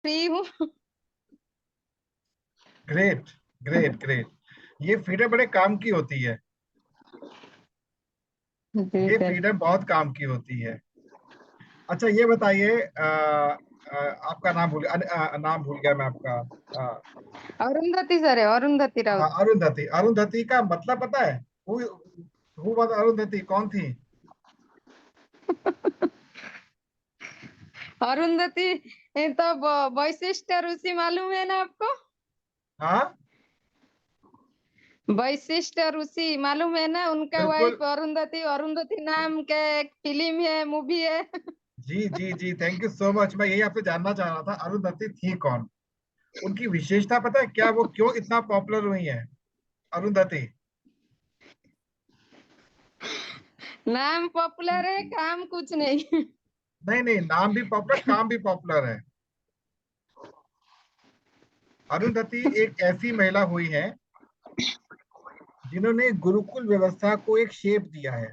Free हूँ। Great, great, great. ये freedom बड़े काम की होती है। जी ये सर। फ्रीडम बहुत काम की होती है। अच्छा, ये बताइए, आपका नाम भूल नाम भूल गया मैं आपका। अ, अरुंधति सर है, अरुंधति राउत। हाँ, अरुंधति। अरुंधति का मतलब पता है? Who was Arundhati? कौन थी? अरुंधति ये तो वैशिष्ट ऋषि मालूम है ना आपको? हाँ, वैशिष्ट ऋषि मालूम है ना, उनका बिल्कुल। वाइफ अरुंधति। अरुंधति नाम का एक फिल्म है, मूवी है। जी, जी, जी, थैंक यू सो मच। मैं यही आपसे जानना चाह रहा था, अरुंधति थी कौन? उनकी विशेषता पता है क्या? वो क्यों इतना पॉपुलर हुई है, अरुंधति? नाम पॉपुलर है, काम कुछ नहीं। नहीं, नहीं, नाम भी पॉपुलर, काम भी पॉपुलर है। अरुंधति एक ऐसी महिला हुई है जिन्होंने गुरुकुल व्यवस्था को एक शेप दिया है।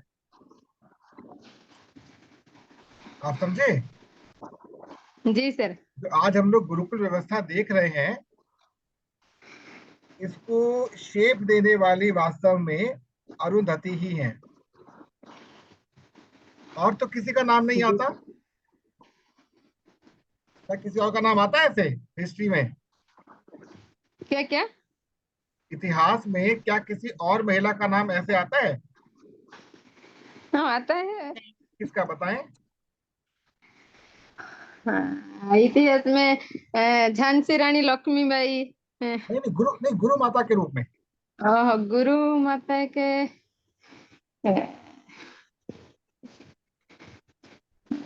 आप समझे? जी सर। जो आज हम लोग गुरुकुल व्यवस्था देख रहे हैं, इसको शेप देने वाली वास्तव में अरुंधति ही है। और तो किसी का नाम नहीं जी। आता? क्या किसी और का नाम आता है ऐसे हिस्ट्री में? क्या क्या? इतिहास में क्या किसी और महिला का नाम ऐसे आता है? हाँ आता है। किसका बताएं? हाँ, इतिहास में झांसी रानी लक्ष्मीबाई। नहीं, नहीं, गुरु नहीं, गुरु माता के रूप में। गुरु माता के अ,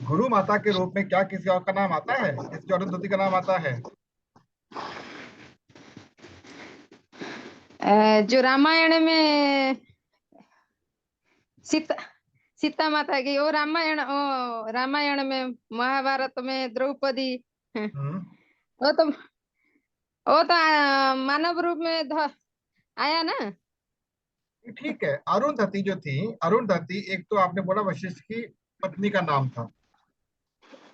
गुरु माता के रूप में क्या किसी और का नाम आता है जैसे जो अरुंधति का नाम आता है? जो रामायण में सीता सीता माता की, वो रामायण में, महाभारत में द्रौपदी। हम्म। वो तो मानव रूप में आया ना। ये ठीक है। अरुंधति जो थी, अरुंधति एक तो आपने बोला वशिष्ठ की पत्नी का नाम था।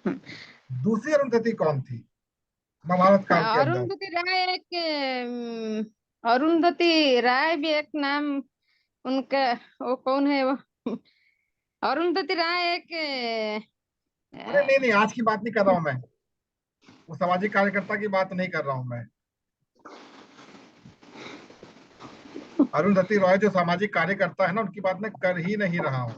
दूसरी अरुंधति कौन थी महाभारत काल के अंदर? अरुंधति राय एक अरुंधति राय भी एक नाम उनका। वो कौन है वो? अरुंधति राय एक अरे नहीं, नहीं, आज की बात नहीं कर रहा हूं मैं। वो सामाजिक कार्यकर्ता की बात नहीं कर रहा हूं मैं। अरुंधति रॉय जो सामाजिक कार्यकर्ता है ना, उनकी बात मैं कर ही नहीं रहा हूँ।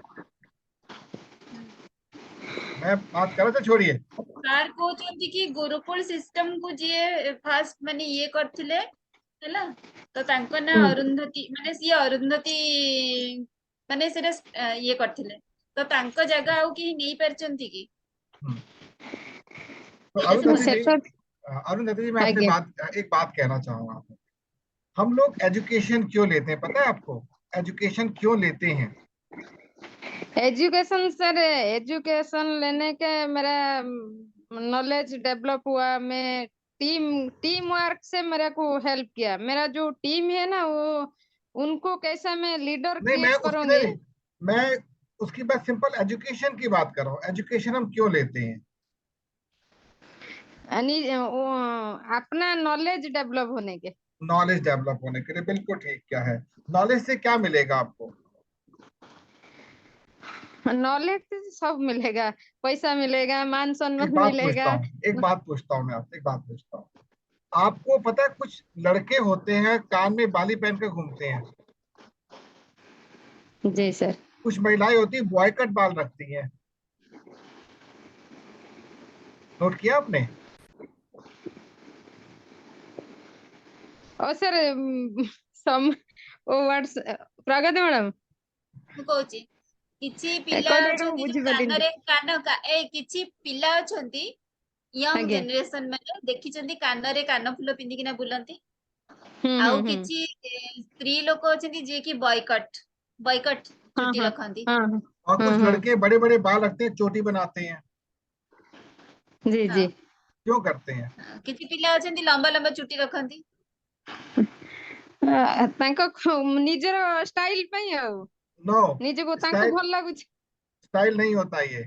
मैं बात कर रहा था, छोड़िए। ସାର୍ କହୁଛନ୍ତି କି ଗୁରୁକୁଳ ସିଷ୍ଟମ କୁ ଯିଏ ଫାଷ୍ଟ ମାନେ ଇଏ କରିଥିଲେ ହେଲା, ତ ତାଙ୍କ ନାଁ ଅରୁନ୍ଧତୀ, ମାନେ ସିଏ ଅରୁନ୍ଧତୀ ମାନେ ସେଟା ଇଏ କରିଥିଲେ, ତ ତାଙ୍କ ଜାଗା ଆଉ କେହି ନେଇ ପାରିଛନ୍ତି कि? हम्म, तो ଏଇଟା अरुंधति ସେମାନେ जी, शेषर। अरुंधति जी, मैं आपसे आज्ञा। एक बात कहना चाहूंगा। हम लोग एजुकेशन क्यों लेते हैं पता है आपको? एजुकेशन क्यों लेते हैं? एजुकेशन सर, एजुकेशन लेने के मेरा नॉलेज डेवलप हुआ। मैं टीम टीम वर्क से मेरे को हेल्प किया। मेरा जो टीम है ना, वो उनको कैसा मैं लीडर नहीं, मैं क्रिएट उसकी नहीं, करूंगी। नहीं, मैं उसकी बात, सिंपल एजुकेशन की बात कर रहा हूँ। एजुकेशन हम क्यों लेते हैं? अपना नॉलेज डेवलप होने के। नॉलेज डेवलप होने के लिए, बिल्कुल ठीक। क्या है? नॉलेज से क्या मिलेगा आपको? नॉलेज से सब मिलेगा। पैसा मिलेगा, मान एक सम्मान बात पूछता मिलेगा। हूँ, एक बात पूछता हूँ मैं आपसे, एक बात पूछता हूँ। आपको पता है कुछ लड़के होते हैं कान में बाली पहन कर घूमते हैं? जी सर। कुछ महिलाएं होती हैं बॉय कट बाल रखती हैं। नोट किया आपने? और सर सम वो वर्ड्स प्रगति मैडम ମୁଁ କହୁଛି କିଛି ପିଲା କହିଲେ ଏଇଟା ମୁଁ ଅଛନ୍ତି ଯୋଉ ବୁଝିପାରିଲିନି। କାନରେ କିଛି ପିଲା ଅଛନ୍ତି ୟଙ୍ଗ ଆଜ୍ଞା। ଜେନେରେସନ, ମାନେ ଦେଖିଛନ୍ତି କାନରେ କାନ ଫୁଲ ପିନ୍ଧିକିନା ବୁଲନ୍ତି। ହୁଁ ଆଉ ହୁଁ। କିଛି ସ୍ତ୍ରୀ ଲୋକ ଅଛନ୍ତି ଯିଏ କି ବୟକଟ ବୟକଟ हाँ ଚୁଟି हाँ ରଖନ୍ତି। हाँ हाँ। और कुछ हाँ। लड़के बड़े बड़े बाल रखते हैं, चोटी बनाते हैं। जी ହଁ जी। क्यों करते हैं? କିଛି ପିଲା ଅଛନ୍ତି ଲମ୍ବା ଲମ୍ବା ଚୁଟି ରଖନ୍ତି। ନିଜର ଷ୍ଟାଇଲ ପାଇଁ ଆଉ नो। ନିଜକୁ ତାଙ୍କୁ स्टाइल, ଭଲ ଲାଗୁଛି। स्टाइल नहीं होता ये।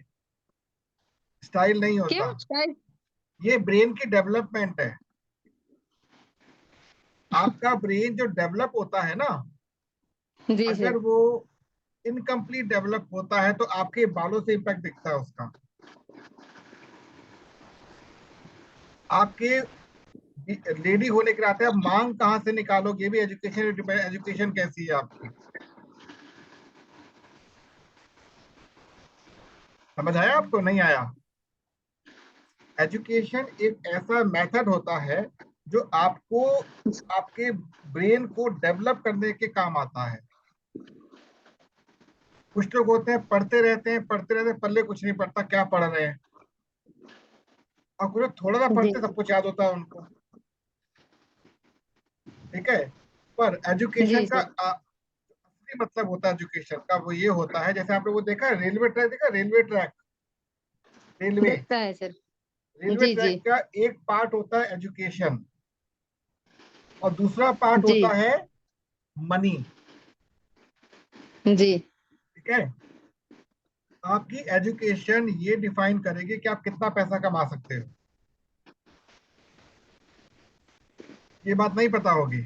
स्टाइल नहीं क्यों होता। स्टाइल? ये ब्रेन की डेवलपमेंट है। आपका ब्रेन जो डेवलप होता है ना, जी अगर सर। वो इनकम्प्लीट डेवलप होता है तो आपके बालों से इम्पैक्ट दिखता है उसका। आपके लेडी होने के नाते आप मांग कहाँ से निकालोगे, ये भी एजुकेशन, एजुकेशन कैसी है आपकी। समझ आया आपको, नहीं आया? एजुकेशन एक ऐसा मेथड होता है जो आपको आपके ब्रेन को डेवलप करने के काम आता है। कुछ लोग होते हैं पढ़ते रहते हैं पढ़ते रहते हैं, पल्ले कुछ नहीं पड़ता क्या पढ़ रहे हैं, और कुछ लोग थोड़ा सा जी पढ़ते सब कुछ याद होता है उनको। ठीक है। पर एजुकेशन जी का सर। असली मतलब होता है एजुकेशन का, वो ये होता है, जैसे आपने वो देखा है रेलवे ट्रैक, देखा रेलवे ट्रैक, रेलवे, देखता है सर। रेलवे जी ट्रैक जी का एक पार्ट होता है एजुकेशन, और दूसरा पार्ट जी होता है मनी। जी ठीक है। आपकी एजुकेशन ये डिफाइन करेगी कि आप कितना पैसा कमा सकते हो। ये बात नहीं पता होगी।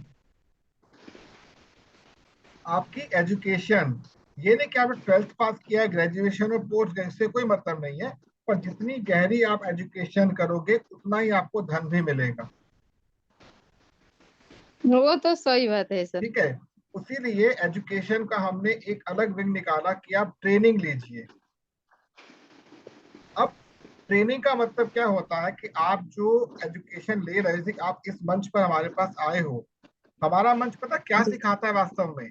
आपकी एजुकेशन ये नहीं कि आपने 12th पास किया है, ग्रेजुएशन में पोस्ट गए, इससे कोई मतलब नहीं है। पर जितनी गहरी आप एजुकेशन करोगे उतना ही आपको धन भी मिलेगा। वो तो सही बात है सर। ठीक है। उसीलिए एजुकेशन का हमने एक अलग विंग निकाला कि आप ट्रेनिंग लीजिए। अब ट्रेनिंग का मतलब क्या होता है कि आप जो एजुकेशन ले रहे थे, आप इस मंच पर हमारे पास आए हो, हमारा मंच पता क्या जी सिखाता है वास्तव में,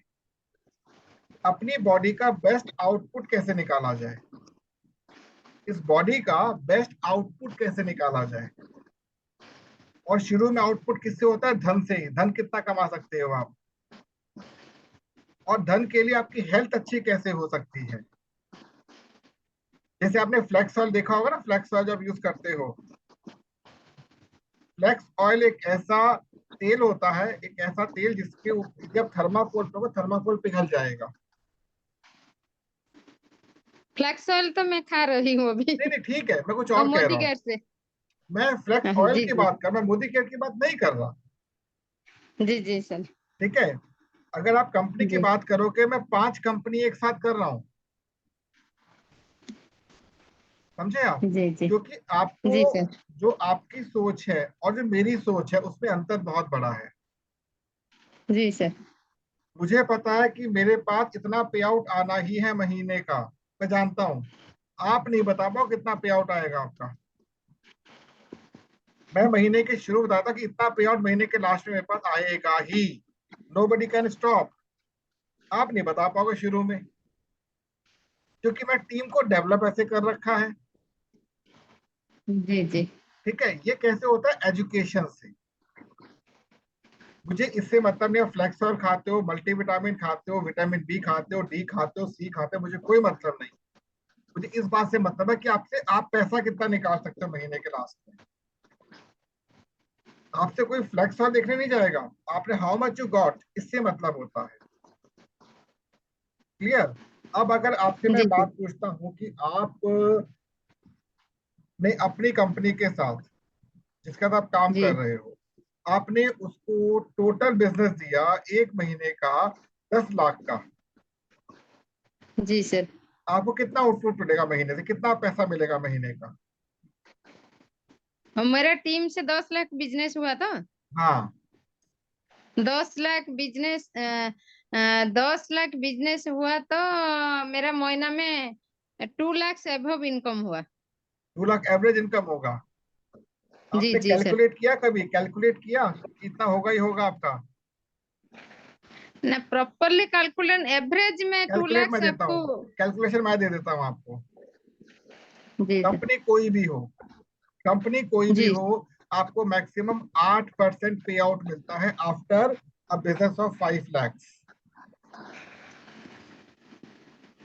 अपनी बॉडी का बेस्ट आउटपुट कैसे निकाला जाए, इस बॉडी का बेस्ट आउटपुट कैसे निकाला जाए। और शुरू में आउटपुट किससे होता है? धन से ही। धन कितना कमा सकते हो आप, और धन के लिए आपकी हेल्थ अच्छी कैसे हो सकती है। जैसे आपने फ्लैक्स ऑयल देखा होगा ना, फ्लैक्स ऑयल जब यूज करते हो, फ्लैक्स ऑयल एक ऐसा तेल होता है, एक ऐसा तेल जिसके जब थर्माकोल पे थर्माकोल पिघल जाएगा। फ्लैक्स ऑयल तो मैं खा रही हूँ अभी। नहीं नहीं ठीक है, मैं कुछ और और कह मोदी रहा हूँ। केयर से। मैं फ्लैक्स हाँ, ऑयल जी की जी बात कर, मैं मोदी केयर की बात नहीं कर रहा। जी जी सर। ठीक है। अगर आप कंपनी की जी बात करोगे, मैं 5 कंपनी एक साथ कर रहा हूं, समझे आप? जी जी क्योंकि आपको जी सर। जो आपकी सोच है और जो मेरी सोच है उसमें अंतर बहुत बड़ा है। जी सर। मुझे पता है कि मेरे पास इतना पे आउट आना ही है महीने का, मैं जानता हूं। आप नहीं बता पाओ कितना पे आउट आएगा आपका। मैं महीने के शुरू बताता कि इतना पे आउट महीने के लास्ट में मेरे पास आएगा ही। Nobody can stop. आप नहीं बता पाओगे शुरू में, क्योंकि मैं टीम को डेवलप ऐसे कर रखा है। जी जी ठीक है। ये कैसे होता है? एजुकेशन से। मुझे इससे मतलब नहीं, फ्लेक्स ऑयल खाते हो, मल्टीविटामिन खाते हो, विटामिन बी खाते हो, डी खाते हो, सी खाते हो, मुझे कोई मतलब नहीं। मुझे इस बात से मतलब है कि आपसे आप पैसा कितना निकाल सकते हो महीने के लास्ट में। आपसे कोई फ्लेक्स ऑयल देखने नहीं जाएगा, आपने हाउ मच यू गॉट, इससे मतलब होता है। क्लियर? अब अगर आपसे मैं जी बात पूछता हूं कि आप ने अपनी कंपनी के साथ, जिसका आप काम जी कर रहे हो, आपने उसको टोटल बिजनेस दिया एक महीने का 10 लाख का, जी सर। आपको कितना आउटपुट मिलेगा महीने से, कितना पैसा मिलेगा महीने का? और मेरा टीम से 10 लाख बिजनेस हुआ था। हाँ। 10 लाख बिजनेस 10 लाख बिजनेस हुआ तो मेरा महीना में 2 लाख एबव इनकम हुआ। 2 लाख एवरेज इनकम होगा। जी आपने जी सर। कैलकुलेट किया, कभी कैलकुलेट किया कि इतना होगा ही होगा आपका? ना प्रॉपरली कैलकुलेट, एवरेज में टू कैलकुलेट मैं लैक्स देता आपको। हूँ, कैलकुलेशन मैं दे देता हूँ आपको। जी सर। कंपनी कोई भी हो, कंपनी कोई भी जी हो, आपको मैक्सिमम 8% पे आउट मिलता है after a business of 5 lakhs।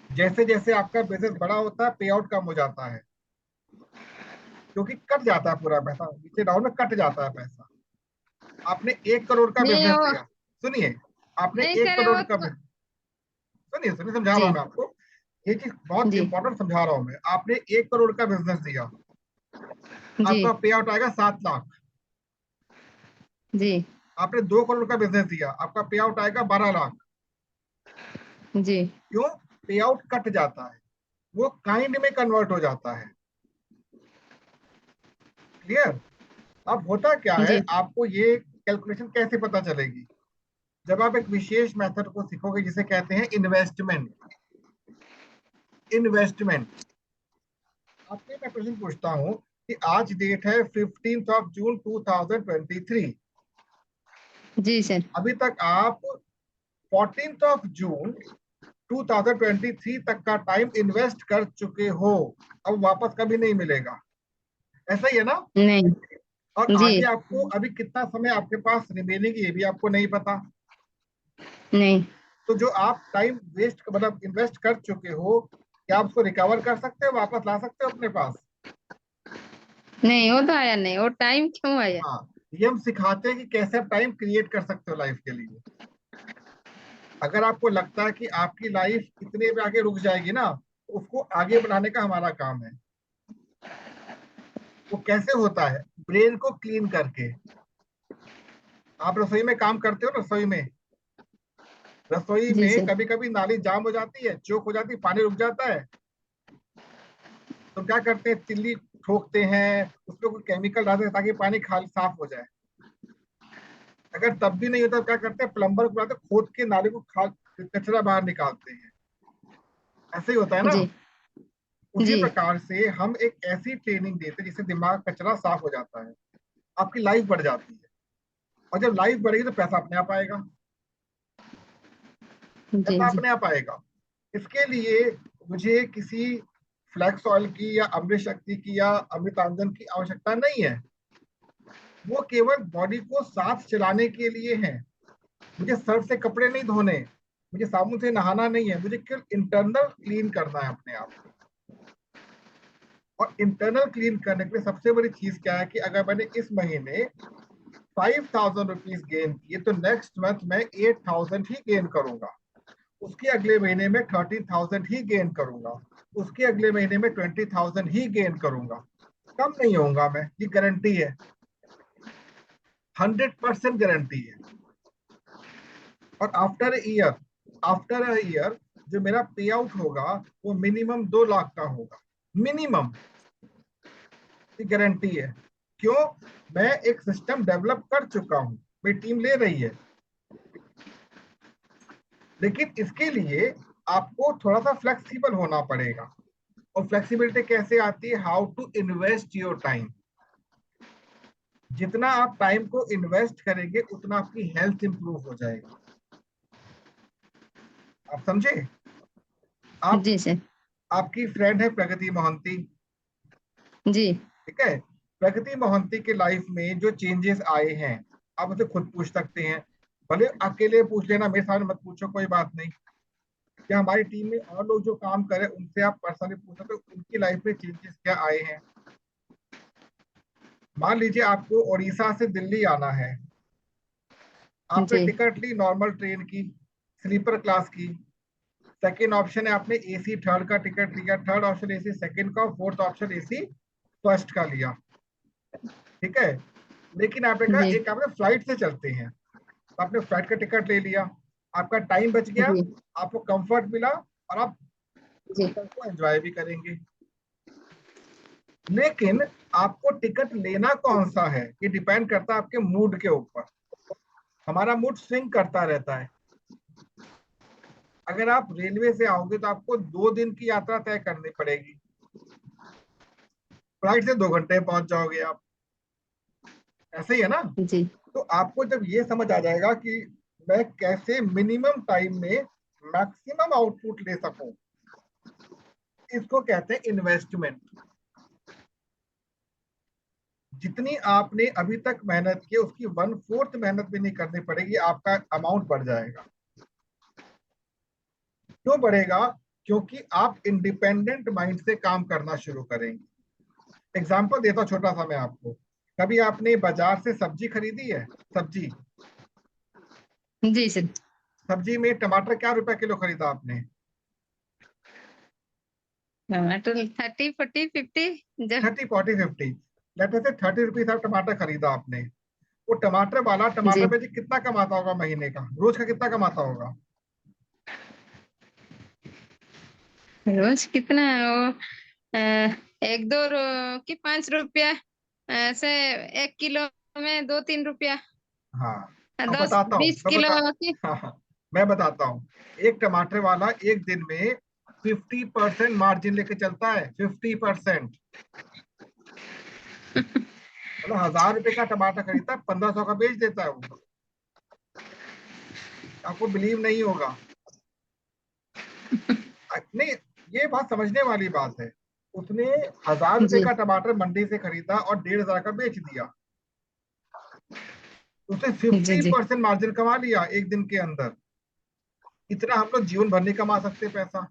जैसे जैसे आपका बिजनेस बड़ा होता है पे आउट कम हो जाता है, क्योंकि कट जाता है पूरा पैसा, नीचे डाउन में कट जाता है पैसा। आपने 1 करोड़ का नहीं बिजनेस वो दिया, सुनिए, आपने नहीं एक सर करोड़ वो का तो। सुनिए सुनिए, समझा रहा हूं जी मैं आपको। ये चीज बहुत जी इंपॉर्टेंट समझा रहा हूं मैं। आपने 1 करोड़ का बिजनेस दिया, जी आपका पे आउट आएगा 7 लाख। जी आपने 2 करोड़ का बिजनेस दिया, आपका पे आउट आएगा 12 लाख। जी क्यों? पे आउट कट जाता है, वो काइंड में कन्वर्ट हो जाता है। क्लियर? अब होता क्या है, जी आपको ये कैलकुलेशन कैसे पता चलेगी? जब आप एक विशेष मेथड को सीखोगे जिसे कहते हैं इन्वेस्टमेंट। इन्वेस्टमेंट आपसे मैं क्वेश्चन पूछता हूं कि आज डेट है 15 जून 2023। जी सर। अभी तक आप 14 जून 2023 तक का टाइम इन्वेस्ट कर चुके हो, अब वापस कभी नहीं मिलेगा। ऐसा ही है ना? नहीं। और जी आगे आपको अभी कितना समय आपके पास रिमेनिंग ये भी आपको नहीं पता। नहीं। तो जो आप टाइम वेस्ट मतलब इन्वेस्ट कर चुके हो, क्या आप उसको रिकवर कर सकते हो, वापस ला सकते हो अपने पास? नहीं, वो तो आया नहीं, वो टाइम क्यों आया? हाँ, ये हम सिखाते हैं कि कैसे आप टाइम क्रिएट कर सकते हो लाइफ के लिए। अगर आपको लगता है कि आपकी लाइफ इतने पे आगे रुक जाएगी ना, तो उसको आगे बढ़ाने का हमारा काम है। वो कैसे होता है? ब्रेन को क्लीन करके। आप रसोई में काम करते हो, रसोई में, रसोई जी में सर। कभी कभी नाली जाम हो जाती है, चोक हो जाती है, पानी रुक जाता है, तो क्या करते हैं, तिल्ली ठोकते हैं, उसमें कोई केमिकल डालते हैं ताकि पानी खाली साफ हो जाए। अगर तब भी नहीं होता, क्या करते हैं, प्लम्बर को बुलाते हैं, खोद के नाले को कचरा बाहर निकालते हैं। ऐसे ही होता है ना? जी उसी जी प्रकार से हम एक ऐसी ट्रेनिंग देते हैं जिससे दिमाग कचरा साफ हो जाता है, आपकी लाइफ बढ़ जाती है। और जब लाइफ बढ़ेगी तो पैसा अपने आप आएगा। जी पैसा जी अपने आप आएगा। इसके लिए मुझे किसी फ्लैक्स ऑयल की या अमृत शक्ति की या अमृतांजन की आवश्यकता नहीं है। वो केवल बॉडी को साथ चलाने के लिए है। मुझे सर्फ से कपड़े नहीं धोने, मुझे साबुन से नहाना नहीं है, मुझे केवल इंटरनल क्लीन करना है अपने आप को। और इंटरनल क्लीन करने के लिए सबसे बड़ी चीज क्या है कि अगर मैंने इस महीने 5,000 रुपीज गेन किए तो नेक्स्ट मंथ मैं 8,000 ही गेन करूंगा, उसके अगले महीने में 13,000 ही गेन करूंगा, उसके अगले महीने में 20,000 ही गेन करूंगा। कम नहीं होऊंगा मैं, ये गारंटी है, 100% गारंटी है। और आफ्टर ईयर जो मेरा पे आउट होगा वो मिनिमम 2 लाख का होगा, मिनिमम, की गारंटी है। क्यों? मैं एक सिस्टम डेवलप कर चुका हूं, मेरी टीम ले रही है। लेकिन इसके लिए आपको थोड़ा सा फ्लेक्सिबल होना पड़ेगा। और फ्लेक्सिबिलिटी कैसे आती है? How to invest your time. जितना आप टाइम को इन्वेस्ट करेंगे उतना आपकी हेल्थ इंप्रूव हो जाएगी। आप समझे? आप जी सर। आपकी फ्रेंड है प्रगति मोहंती, जी ठीक है? प्रगति मोहंती के लाइफ में जो चेंजेस आए हैं आप उसे खुद पूछ सकते हैं। भले अकेले पूछ लेना, मेरे सामने मत पूछो, कोई बात नहीं। क्या हमारी टीम में और लोग जो काम करे उनसे आप पर्सनली पूछ सकते हो उनकी लाइफ में चेंजेस क्या आए हैं। मान लीजिए आपको उड़ीसा से दिल्ली आना है, आपने जी टिकट ली नॉर्मल ट्रेन की, स्लीपर क्लास की। सेकंड ऑप्शन है आपने एसी थर्ड का टिकट लिया, थर्ड ऑप्शन एसी सेकंड का, फोर्थ ऑप्शन एसी फर्स्ट का लिया, ठीक है? लेकिन आपने कहा जी एक आपने फ्लाइट से चलते हैं, तो आपने फ्लाइट का टिकट ले लिया, आपका टाइम बच गया, जी आपको कंफर्ट मिला, और आप जी सफर को एंजॉय भी करेंगे। लेकिन आपको टिकट लेना कौन सा है ये डिपेंड करता है आपके मूड के ऊपर। हमारा मूड स्विंग करता रहता है। अगर आप रेलवे से आओगे तो आपको 2 दिन की यात्रा तय करनी पड़ेगी, फ्लाइट से 2 घंटे में पहुंच जाओगे आप। ऐसे ही है ना? जी तो आपको जब ये समझ आ जाएगा कि मैं कैसे मिनिमम टाइम में मैक्सिमम आउटपुट ले सकूं, इसको कहते हैं इन्वेस्टमेंट। जितनी आपने अभी तक मेहनत की उसकी 1/4 मेहनत भी नहीं करनी पड़ेगी, आपका अमाउंट बढ़ जाएगा। क्यों बढ़ेगा? क्योंकि आप इंडिपेंडेंट माइंड से काम करना शुरू करेंगे। एग्जाम्पल देता हूं छोटा सा मैं आपको। कभी आपने बाजार से सब्जी खरीदी है? सब्जी, जी सर। सब्जी में टमाटर क्या रुपए किलो खरीदा आपने? टमाटर 30 40 50 जब। 30 40 50। लेट अस से 30 रुपीज का टमाटर खरीदा आपने, वो टमाटर वाला टमाटर जी। पे जी कितना कमाता होगा महीने का, रोज का कितना कमाता होगा? रोज कितना वो, एक दो की 5 रुपया, ऐसे 1 किलो में 2-3 रुपया, हाँ, अब दस बताता हूँ, 20 किलो की। हाँ हाँ, मैं बताता हूँ। एक टमाटर वाला एक दिन में 50% मार्जिन लेके चलता है, 50%। मतलब 1000 रुपए का टमाटर खरीदता है, 1500 का बेच देता है वो। आपको बिलीव नहीं होगा। नहीं, ये बात समझने वाली बात है। उसने 1000 रुपए जी का टमाटर मंडी से खरीदा और 1500 का बेच दिया। उसने जी। जी 50% मार्जिन कमा लिया एक दिन के अंदर। इतना हम लोग जीवन भर नहीं कमा सकते पैसा।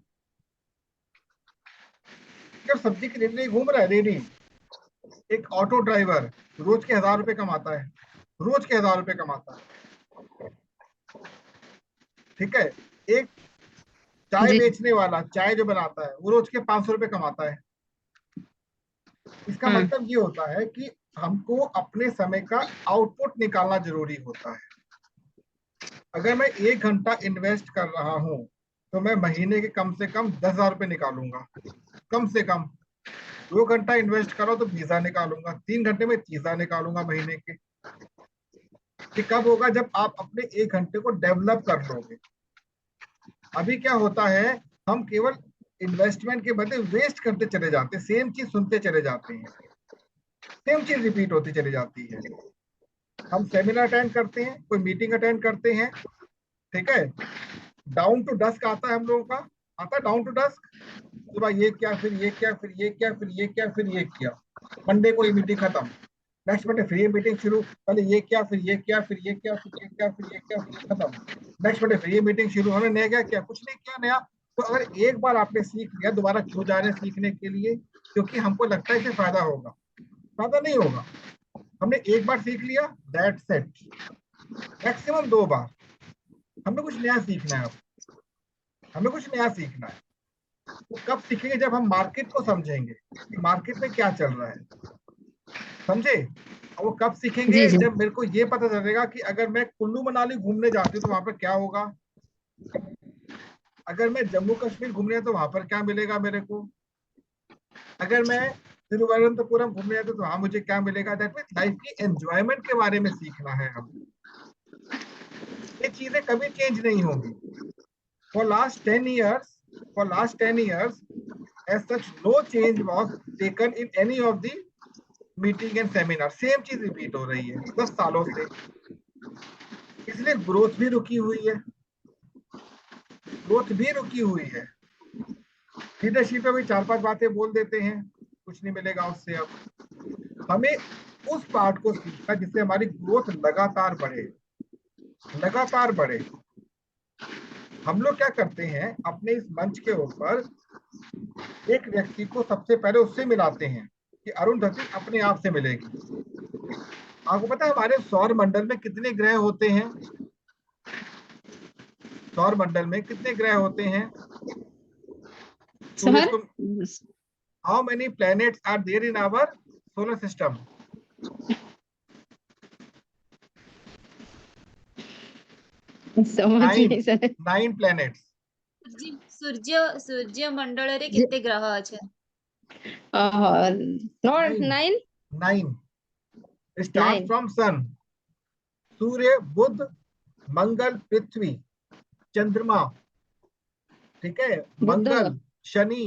जब सब्जी की रेडी घूम रहा है, रेडी, एक ऑटो ड्राइवर रोज के 1000 रुपए कमाता है, रोज के 1000 रुपए कमाता है। ठीक है। एक चाय जी। बेचने वाला, चाय जो बनाता है, वो रोज के 500 रुपए कमाता है। इसका हाँ मतलब ये होता है कि हमको अपने समय का आउटपुट निकालना जरूरी होता है। अगर मैं 1 घंटा इन्वेस्ट कर रहा हूं, तो मैं महीने के कम से कम 10,000 रुपए निकालूंगा, कम से कम। 2 घंटा इन्वेस्ट करो तो 20,000 निकालूंगा, 3 घंटे में 30,000 निकालूंगा महीने के। ये कब होगा? जब आप अपने 1 घंटे को डेवलप कर लोगे। अभी क्या होता है, हम केवल इन्वेस्टमेंट के बदले वेस्ट करते चले जाते हैं, सेम चीज सुनते चले जाते हैं, सेम चीज रिपीट होती चली जाती है। हम सेमिनार अटेंड करते हैं, कोई मीटिंग अटेंड करते हैं, ठीक है, डाउन टू डस्क आता है हम लोगों का, आता है डाउन टू डस्क। सुबह ये किया, फिर ये किया, फिर ये किया, फिर ये किया, फिर ये किया। मंडे को ये मीटिंग खत्म, नेक्स्ट मंडे फिर ये मीटिंग शुरू, पहले ये किया, फिर ये किया, फिर ये किया, फिर ये किया, फिर ये किया, फिर ये खत्म। नेक्स्ट मंडे फिर ये मीटिंग शुरू, हमने नया क्या किया? कुछ नहीं किया नया। तो अगर एक बार आपने सीख लिया, दोबारा क्यों जा रहे हैं सीखने के लिए? क्योंकि हमको लगता है इससे फायदा होगा। फायदा नहीं होगा। हमने एक बार सीख लिया, दैट्स इट। मैक्सिमम 2 बार। हमें कुछ नया सीखना है। अब हमें कुछ नया सीखना है। वो कब सीखेंगे? जब हम मार्केट को समझेंगे कि मार्केट में क्या चल रहा है, समझे? और वो कब सीखेंगे? जी। जी जब मेरे को ये पता चलेगा कि अगर मैं कुल्लू मनाली घूमने जाती हूँ तो वहां पर क्या होगा, अगर मैं जम्मू कश्मीर घूमने तो वहां पर क्या मिलेगा मेरे को, अगर मैं तिरुवनंतपुरम घूमने जाता तो वहां मुझे क्या मिलेगा। दैट मीन्स लाइफ की एंजॉयमेंट के बारे में सीखना है हमें। ये चीजें कभी चेंज नहीं होंगी। For last 10 years, for last 10 years, as such, no change was taken in any of the meeting and seminar. Same चीज रिपीट हो रही है 10 सालों से। इसलिए ग्रोथ भी रुकी हुई है, ग्रोथ भी रुकी हुई है। लीडरशिप में भी 4-5 बातें बोल देते हैं, कुछ नहीं मिलेगा उससे। अब हमें उस पार्ट को सीखना जिससे हमारी ग्रोथ लगातार बढ़े, लगातार बढ़े। हम लोग क्या करते हैं, अपने इस मंच के ऊपर एक व्यक्ति को सबसे पहले उससे मिलाते हैं कि अरुंधति अपने आप से मिलेगी। आपको पता है हमारे सौर मंडल में कितने ग्रह होते हैं? सौर मंडल में कितने ग्रह होते हैं? सूरज सर, को, how many planets are there in our solar system? Nine, समझिए सर। 9 प्लैनेट्स। सूर्य मंडल रे जी। केते ग्रह अच्छे? और नाइन, 9। 9 स्टार्ट 9। From sun. सूर्य, बुध, मंगल, पृथ्वी, चंद्रमा, ठीक है, बुध, मंगल, शनि,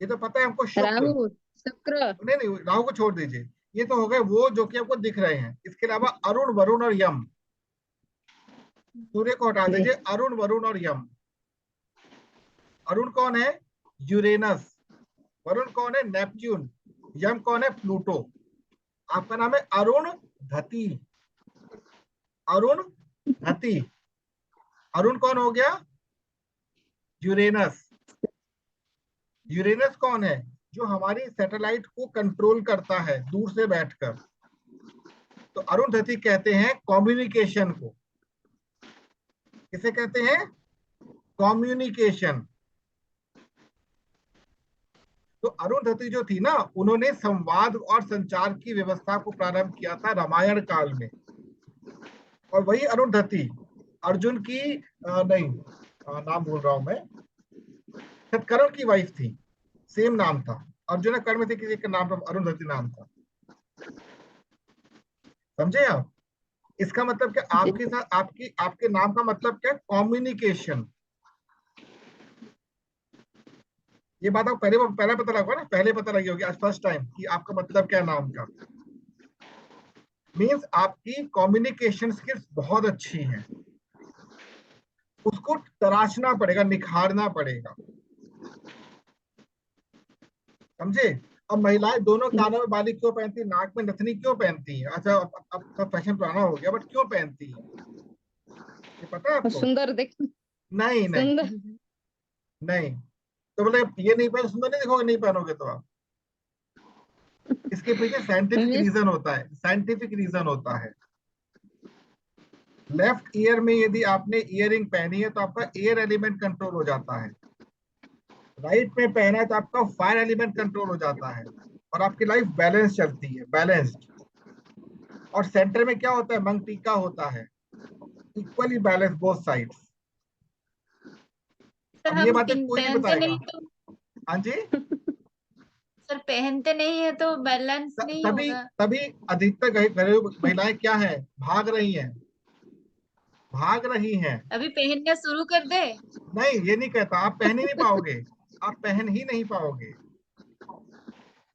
ये तो पता है हमको, शुक्र, राहु, शुक्र। नहीं नहीं राहु को छोड़ दीजिए। ये तो हो गए वो जो कि आपको दिख रहे हैं। इसके अलावा अरुण, वरुण और यम। सूर्य को हटा जी। दीजिए, अरुण, वरुण और यम। अरुण कौन है? यूरेनस। वरुण कौन है? नेपच्यून। यम कौन है? प्लूटो। आपका नाम है अरुण धती, अरुण धती। अरुण कौन हो गया? यूरेनस। यूरेनस कौन है? जो हमारी सैटेलाइट को कंट्रोल करता है दूर से बैठकर। तो अरुण धती कहते हैं कम्युनिकेशन को। किसे कहते हैं? कम्युनिकेशन। तो अरुंधति जो थी ना, उन्होंने संवाद और संचार की व्यवस्था को प्रारंभ किया था रामायण काल में। और वही अरुंधति अर्जुन की नहीं, नाम भूल रहा हूं मैं, सतकर्ण की वाइफ थी, सेम नाम था, अर्जुन कर्ण में से किसी का नाम अरुंधति नाम था। समझे आप? इसका मतलब क्या, आपके साथ आपके नाम का मतलब क्या, कम्युनिकेशन। ये बात आपको पहले पता लगा ना, पहले पता लगी होगी आज फर्स्ट टाइम कि आपका मतलब क्या नाम का। मींस आपकी कम्युनिकेशन स्किल्स बहुत अच्छी हैं, उसको तराशना पड़ेगा, निखारना पड़ेगा। समझे? अब महिलाएं दोनों कानों में बाली क्यों पहनती, नाक में नथनी क्यों पहनती हैं? अच्छा, अब फैशन पुराना हो गया, बट क्यों पहनती हैं, ये पता है आपको? सुंदर देख, नहीं नहीं सुंदर। नहीं। तो बोले ये नहीं पहन, सुंदर नहीं दिखोगे नहीं पहनोगे तो आप। इसके पीछे साइंटिफिक मिस, रीजन होता है, साइंटिफिक रीजन होता है। लेफ्ट ईयर में यदि आपने इयरिंग पहनी है तो आपका एयर एलिमेंट कंट्रोल हो जाता है, राइट में पहना है तो आपका फायर एलिमेंट कंट्रोल हो जाता है, और आपकी लाइफ बैलेंस चलती है, बैलेंस्ड। और सेंटर में क्या होता है, मंग टीका होता है, equally balance both sides. Sir अब ये हम बातें कोई नहीं पहनते बताएगा। नहीं तो, हाँ जी। सर पहनते नहीं है तो बैलेंस नहीं तभी होगा। तभी अधिकतर घरेलू महिलाएं क्या है, भाग रही हैं, भाग रही हैं। अभी पहनना शुरू कर दे। नहीं, ये नहीं कहता, आप पहन ही नहीं पाओगे, आप पहन ही नहीं पाओगे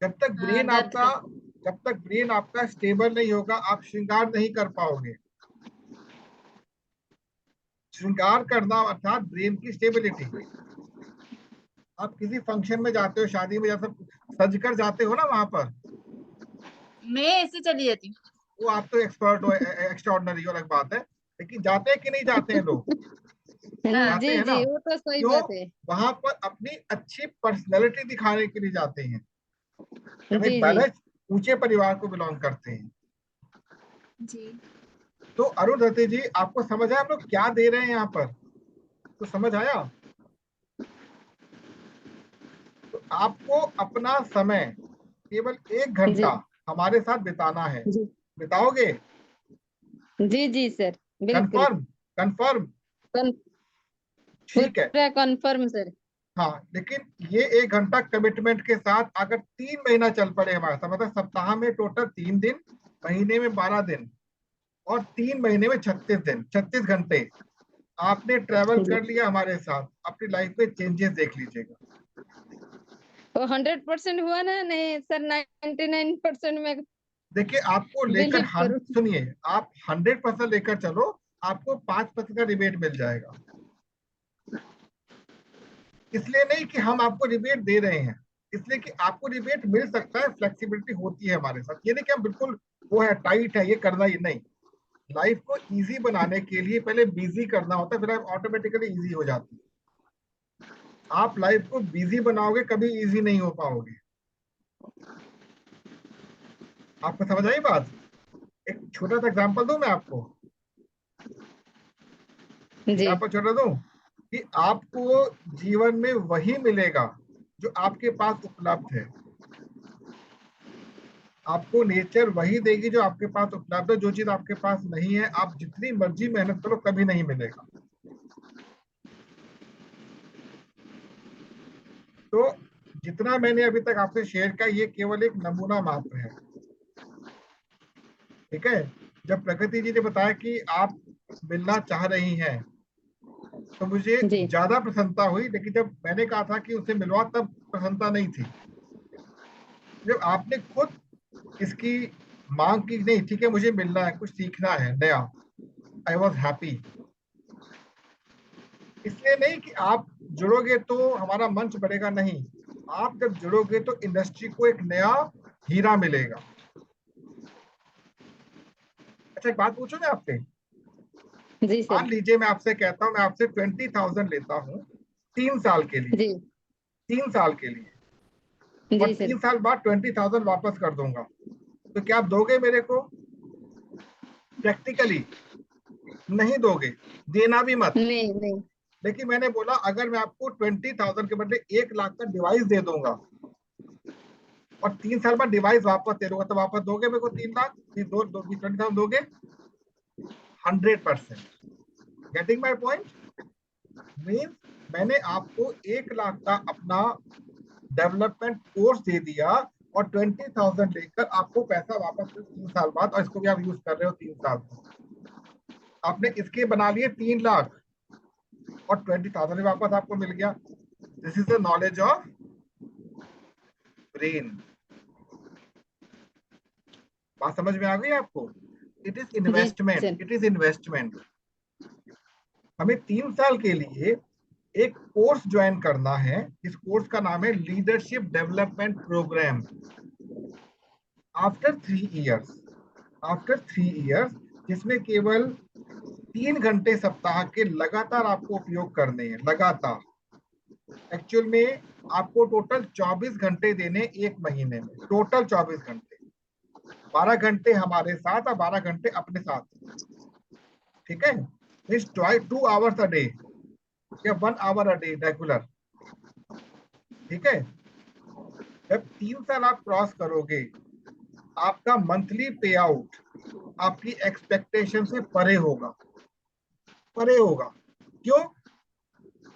जब तक हाँ ब्रेन दर्द आपका, कर। जब तक ब्रेन आपका स्टेबल नहीं होगा, आप श्रृंगार नहीं कर पाओगे। श्रृंगार करना अर्थात ब्रेन की स्टेबिलिटी। आप किसी फंक्शन में जाते हो, शादी में जैसे सज कर जाते हो ना वहां पर, मैं ऐसे चली जाती हूँ। वो आप तो एक्सपर्ट हो, एक्स्ट्राऑर्डिनरी अलग बात है, लेकिन जाते हैं कि नहीं जाते हैं लोग? हाँ जाते जी हैं ना। जी, वो तो सही क्यों? बात है। वहां पर अपनी अच्छी पर्सनैलिटी दिखाने के लिए जाते हैं, कि भाई जी जी बैलेंस, ऊंचे परिवार को बिलोंग करते हैं। जी। तो अरुंधति जी, आपको समझ आया हम लोग क्या दे रहे हैं यहाँ पर? तो समझ आया? तो आपको अपना समय केवल 1 घंटा जी हमारे साथ बिताना है, जी बिताओगे? जी जी सर, बिल्कुल। कंफर्म? कंफर्म? कन, ठीक है। पूरा कन्फर्म सर। हाँ, लेकिन ये 1 घंटा कमिटमेंट के साथ अगर 3 महीना चल पड़े हमारे साथ, मतलब सप्ताह में टोटल 3 दिन, महीने में 12 दिन, और 3 महीने में 36 दिन, 36 घंटे आपने ट्रेवल जी, कर लिया हमारे साथ, अपनी लाइफ में चेंजेस देख लीजिएगा। वो 100% हुआ ना? नहीं सर, 99% में देखिए, आपको लेकर बिलीव करूँ। सुनिए, आप 100% लेकर चलो, आपको 5% का रिबेट मिल जाएगा। इसलिए नहीं कि हम आपको रिबेट दे रहे हैं, इसलिए कि आपको रिबेट मिल सकता है, फ्लेक्सिबिलिटी होती है हमारे साथ। ये नहीं कि हम बिल्कुल वो है, टाइट है, ये करना ही नहीं। लाइफ को इजी बनाने के लिए पहले बिजी करना होता है, फिर लाइफ ऑटोमेटिकली इजी हो जाती है। आप लाइफ को बिजी बनाओगे, कभी इजी नहीं हो पाओगे। आपको समझ आई बात? एक छोटा सा एग्जांपल दूं मैं आपको, जी एग्जांपल छोटा दूं, कि आपको जीवन में वही मिलेगा जो आपके पास उपलब्ध है। आपको नेचर वही देगी जो आपके पास उपलब्ध है। जो चीज आपके पास नहीं है, आप जितनी मर्जी मेहनत करो, कभी नहीं मिलेगा। तो जितना मैंने अभी तक आपसे शेयर किया, ये केवल एक नमूना मात्र है, ठीक है? जब प्रकृति जी ने बताया कि आप मिलना चाह रही हैं, तो मुझे जी ज्यादा प्रसन्नता हुई, लेकिन जब मैंने कहा था कि उसे मिलवा, तब प्रसन्नता नहीं थी। जब आपने खुद इसकी मांग की, नहीं ठीक है मुझे मिलना है, कुछ सीखना है नया, आई वॉज हैप्पी। इसलिए नहीं कि आप जुड़ोगे तो हमारा मंच बढ़ेगा, नहीं। आप जब जुड़ोगे तो इंडस्ट्री को एक नया हीरा मिलेगा। अच्छा, एक बात पूछूं मैं आपसे? जी मान सर। लीजिए मैं आपसे कहता हूं, मैं आपसे 20,000 लेता हूं 3 साल के लिए, जी 3 साल के लिए, और जी सर। 3 साल बाद 20,000 वापस कर दूंगा, तो क्या आप दोगे मेरे को? प्रैक्टिकली नहीं दोगे, देना भी मत। नहीं नहीं। लेकिन मैंने बोला, अगर मैं आपको 20,000 के बदले 1 लाख का डिवाइस दे दूंगा, और 3 साल बाद डिवाइस वापस दे दूंगा, तो वापस दोगे मेरे को 3 लाख, फिर 20,000 दोगे 100%। Getting my point? मीन्स मैंने आपको 1 लाख का अपना डेवलपमेंट कोर्स दे दिया और 20,000 लेकर आपको पैसा वापस 3 साल बाद, और इसको भी आप यूज कर रहे हो 3 साल तक। आपने इसके बना लिए 3 लाख और 20,000 भी वापस आपको मिल गया। This is the knowledge of brain. बात समझ में आ गई आपको? It is ji investment, sir. It is investment. हमें 3 साल के लिए एक कोर्स ज्वाइन करना है। इस कोर्स का नाम है leadership development programme. After 3 years, after 3 years, जिसमें केवल 3 घंटे सप्ताह के लगातार आपको उपयोग करने हैं, लगातार। एक्चुअल में आपको टोटल 24 घंटे देने एक महीने में, टोटल 24 घंटे। 12 घंटे हमारे साथ और 12 घंटे अपने साथ, ठीक है? मीन्स 2 आवर्स अ डे या 1 आवर अ डे रेगुलर, ठीक है? जब 3 साल आप क्रॉस करोगे, आपका मंथली पे आउट आपकी एक्सपेक्टेशन से परे होगा, परे होगा। क्यों?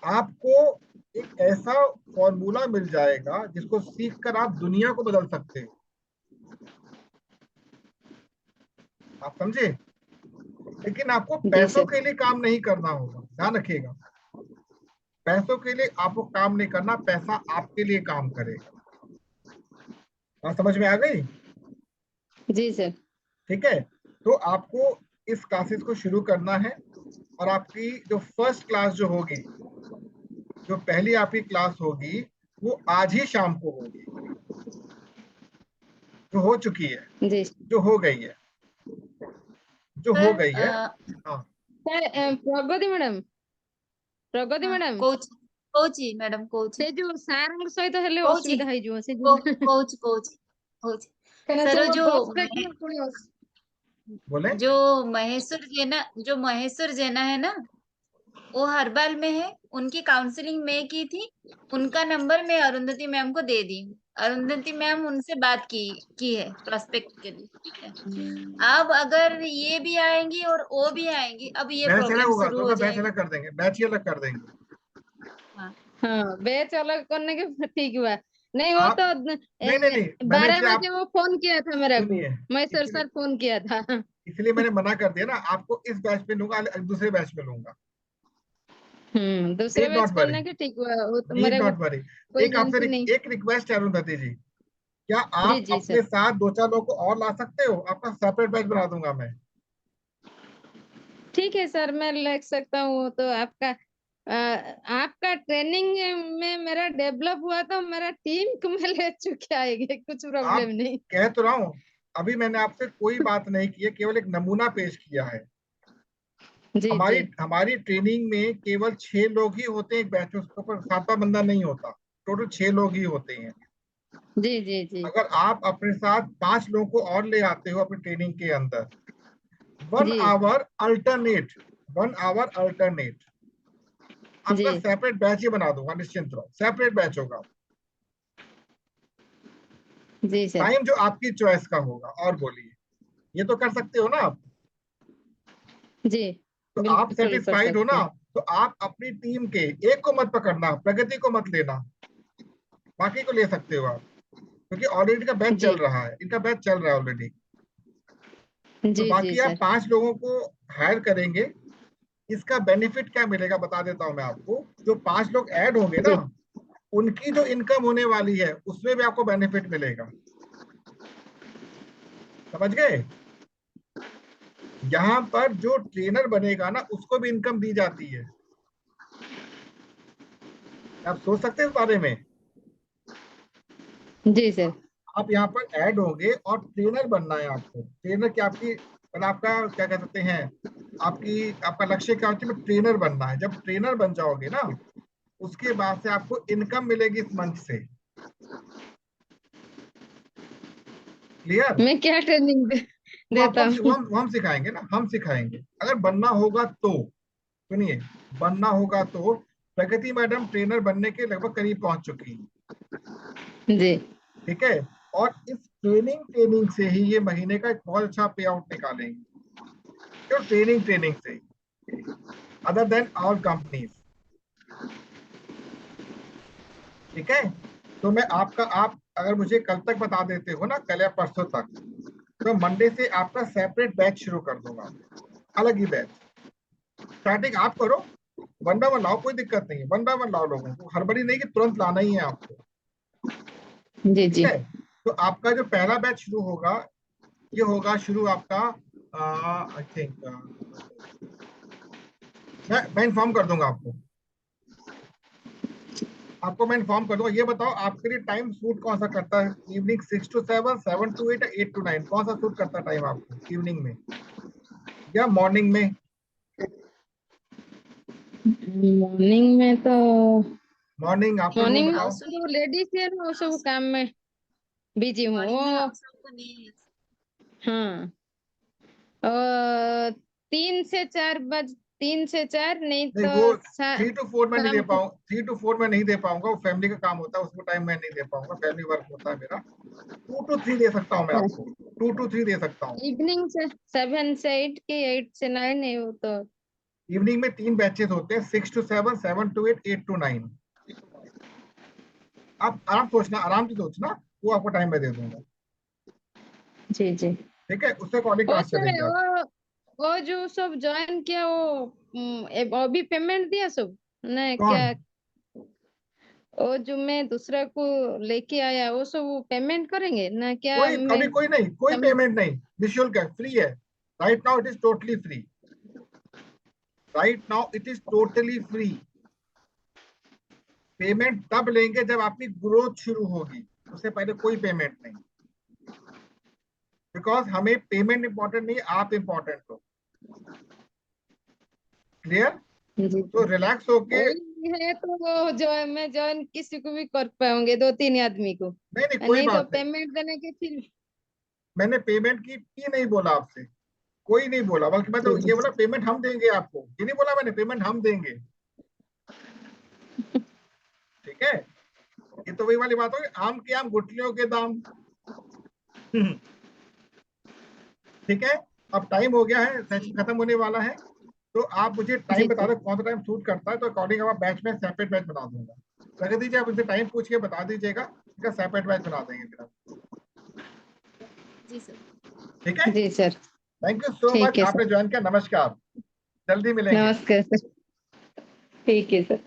आपको एक ऐसा फॉर्मूला मिल जाएगा जिसको सीखकर आप दुनिया को बदल सकते हो। आप समझे? लेकिन आपको जी पैसों सर। के लिए काम नहीं करना होगा, ध्यान रखिएगा। पैसों के लिए आपको काम नहीं करना, पैसा आपके लिए काम करेगा। बात समझ में आ गई? जी सर। ठीक है, तो आपको इस क्लासेस को शुरू करना है। और आपकी जो फर्स्ट क्लास जो होगी, जो पहली आपकी क्लास होगी, वो आज ही शाम को होगी, जो हो चुकी है, जी जो हो गई है, जो हो सर गई है। हाँ, सर। प्रगति मैडम, प्रगति हाँ मैडम, କହୁଛି କହୁଛି ମ୍ୟାଡାମ କହୁଛି ସେ ଯୋଉ ସାରଙ୍କ ସହିତ ହେଲେ କହୁଛି ଅସୁବିଧା ହେଇଯିବ, ସେ ଯୋଉ କହୁଛି କହୁଛି କହୁଛି କାହିଁକିନା ସେ सर ମୋ जो ବସ୍ ଦେଖିଲେ ପୁଣି बोले। जो महेश्वर जेना है ना, वो हर्बल में है। उनकी काउंसलिंग मैं की थी। उनका नंबर मैं अरुंधति मैम को दे दी। अरुंधति मैम उनसे बात की है प्रोस्पेक्ट के लिए, ठीक है। अब अगर ये भी आएंगी और वो भी आएंगी, अब ये बैच अलग प्रॉब्लम होगा शुरू तो हो मैं बैच जाएगी। अलग कर देंगे, बैच ही अलग कर देंगे। हाँ, बैच अलग करने के ठीक हुआ। नहीं वो आप तो नहीं नहीं नहीं, मैंने 12 इसलिए आप बजे वो फोन किया था मेरे को, सुनिए, महेश्वर इसलिए सर फोन किया था। इसलिए मैंने मना कर दिया ना, आपको इस बैच में लूंगा, दूसरे बैच में लूंगा। दूसरे नीड बैच नॉट वरी, करने के ठीक हुआ, वो तो नीड मेरे को नॉट वरी। कोई एक आपसे जानती नहीं। एक रिक्वेस्ट है अरुंधति जी, क्या जी आप जी अपने सर। साथ 2-4 लोगों को और ला सकते हो? आपका सेपरेट बैच बना दूंगा मैं। ठीक है सर, मैं लिख सकता हूँ। वो तो आपका ट्रेनिंग में मेरा डेवलप हुआ तो मेरा टीम को मैं ले चुके आएंगे, कुछ आप, प्रॉब्लम नहीं। कह तो रहा हूं, अभी मैंने आपसे कोई बात नहीं की है, केवल एक नमूना पेश किया है। जी हमारी जी हमारी ट्रेनिंग में केवल 6 लोग ही होते हैं एक बैच में, उसके ऊपर 7वां बंदा नहीं होता। टोटल 6 लोग ही होते हैं। जी जी जी अगर आप अपने साथ 5 लोगों को और ले आते हो अपनी ट्रेनिंग के अंदर, 1 जी आवर अल्टरनेट, 1 आवर अल्टरनेट, जी आपका सेपरेट बैच ही बना दूंगा, निश्चिंत रहो, सेपरेट बैच होगा। जी सर। टाइम जो आपकी चॉइस का होगा। और बोलिए, ये तो कर सकते हो ना आप? जी तो आप बिल्कुल कर सेटिस्फाइड हो सकते ना? हैं। तो आप अपनी टीम के एक को मत पकड़ना, प्रगति को मत लेना, बाकी को ले सकते हो आप, क्योंकि ऑलरेडी इनका बैच जी चल रहा है, इनका बैच चल रहा है ऑलरेडी। तो जी जी बाकी आप सर। 5 लोगों को हायर करेंगे। इसका बेनिफिट क्या मिलेगा बता देता हूं मैं आपको। जो 5 लोग ऐड होंगे ना, जी उनकी जो इनकम होने वाली है उसमें भी आपको बेनिफिट मिलेगा। समझ गए? यहाँ पर जो ट्रेनर बनेगा ना, उसको भी इनकम दी जाती है। आप सोच सकते हैं इस बारे में? जी सर। आप यहाँ पर ऐड होंगे और ट्रेनर बनना है आपको। ट्रेनर क्या, आपकी मतलब आपका क्या कह सकते हैं, आपका लक्ष्य क्या होती है? ट्रेनर बनना है। जब ट्रेनर बन जाओगे ना, उसके बाद से आपको इनकम मिलेगी इस मंच से। क्लियर? मैं क्या ट्रेनिंग वो आपको देता हूँ? हम सिखाएंगे ना, हम सिखाएंगे। अगर बनना होगा तो, सुनिए, बनना होगा तो प्रगति मैडम ट्रेनर बनने के लगभग करीब पहुंच चुकी हैं। जी ठीक है, और इस ट्रेनिंग से ही ये महीने का एक बहुत अच्छा पे आउट निकालेंगे, तो ट्रेनिंग से ही, अदर देन ऑल कंपनीज। ठीक है, तो मैं आप अगर मुझे कल तक बता देते हो ना, कल या परसों तक, तो मंडे से आपका सेपरेट बैच शुरू कर दूंगा, अलग ही बैच। स्टार्टिंग आप करो, 1 बाय 1 लाओ, कोई दिक्कत नहीं है, 1 बाय 1 लाओ, लोगों को हड़बड़ी नहीं कि तुरंत लाना ही है आपको। जी ठीक जी। है, तो आपका जो पहला बैच शुरू होगा, ये होगा शुरू आपका, आई थिंक, मैं इन्फॉर्म कर दूंगा आपको मैं इन्फॉर्म कर दूंगा। ये बताओ आपके लिए टाइम सूट कौन सा करता है? इवनिंग 6 to 7, 7 to 8, 8 to 9, कौन सा सूट करता है टाइम आपको, इवनिंग में या मॉर्निंग में? मॉर्निंग में तो, मॉर्निंग, आफ्टरनून मॉर्निंग में बताओ। तो लेडीज है ना, वो सब काम में बिजी हूँ मॉर्निंग वो। में हम सबको नहीं। हाँ, और 3 से 4 नहीं नहीं, तो वो सा- 3 to 4 में नहीं दे शाम को। पाऊँ, 3 to 4 में नहीं दे पाऊंगा, वो फैमिली का काम होता है, उसको टाइम मैं नहीं दे पाऊंगा, फैमिली वर्क होता है मेरा। 2 to 3 दे सकता हूँ मैं आपको, 2 to 3 दे सकता हूँ। इवनिंग से 7 से 8 की, 8 से 9 है वो तो। इवनिंग में 3 बैचेस होते हैं, 6 to 7, 7 to 8, 8 to 9। आप आराम से सोचना, वो आपको टाइम में दे दूंगा। जी जी। ठीक है, उससे अकॉर्डिंग वो क्लास सर, चलेंगे आप। वो जो सब ज्वाइन किया वो, अभी पेमेंट दिया सब नहीं कौन? क्या? वो जो मैं दूसरा को लेके आया, वो सब पेमेंट करेंगे ना क्या? कोई मैं अभी कोई नहीं, कोई सम, पेमेंट नहीं, निःशुल्क है, फ्री है। Right now it is totally free, right now it is totally free. Payment तब लेंगे जब आपकी ग्रोथ शुरू होगी, उससे पहले कोई पेमेंट नहीं। बिकॉज हमें पेमेंट इंपॉर्टेंट नहीं, आप इंपॉर्टेंट हो। क्लियर? जी तो जी। रिलैक्स होके, वही है तो वो जो है, मैं ज्वाइन किसी को भी कर पाऊंगे, 2-3 आदमी को। नहीं नहीं, कोई नहीं तो बात नहीं, पेमेंट देने के फिर। मैंने पेमेंट की नहीं बोला आपसे, कोई नहीं बोला, बल्कि मैं तो जी जी। ये बोला पेमेंट हम देंगे आपको, ये नहीं बोला मैंने, पेमेंट हम देंगे। ठीक है, ये तो वही वाली बात होगी, आम के आम गुठलियों के दाम। ठीक है, अब टाइम हो गया है, जी सेशन खत्म होने वाला है, तो आप मुझे टाइम जी बता जी। दो कौन सा टाइम सूट करता है, तो अकॉर्डिंग आप बैच में सेपरेट बैच बना दूंगा। रख दीजिए, आप उनसे टाइम पूछ के बता दीजिएगा, इसका सेपरेट बैच बना देंगे फिर हम। जी सर। ठीक है, जी sir. Thank you so much, ठीक है आपने सर। ज्वाइन किया, नमस्कार, जल्दी मिलेंगे। नमस्कार सर। ठीक है सर।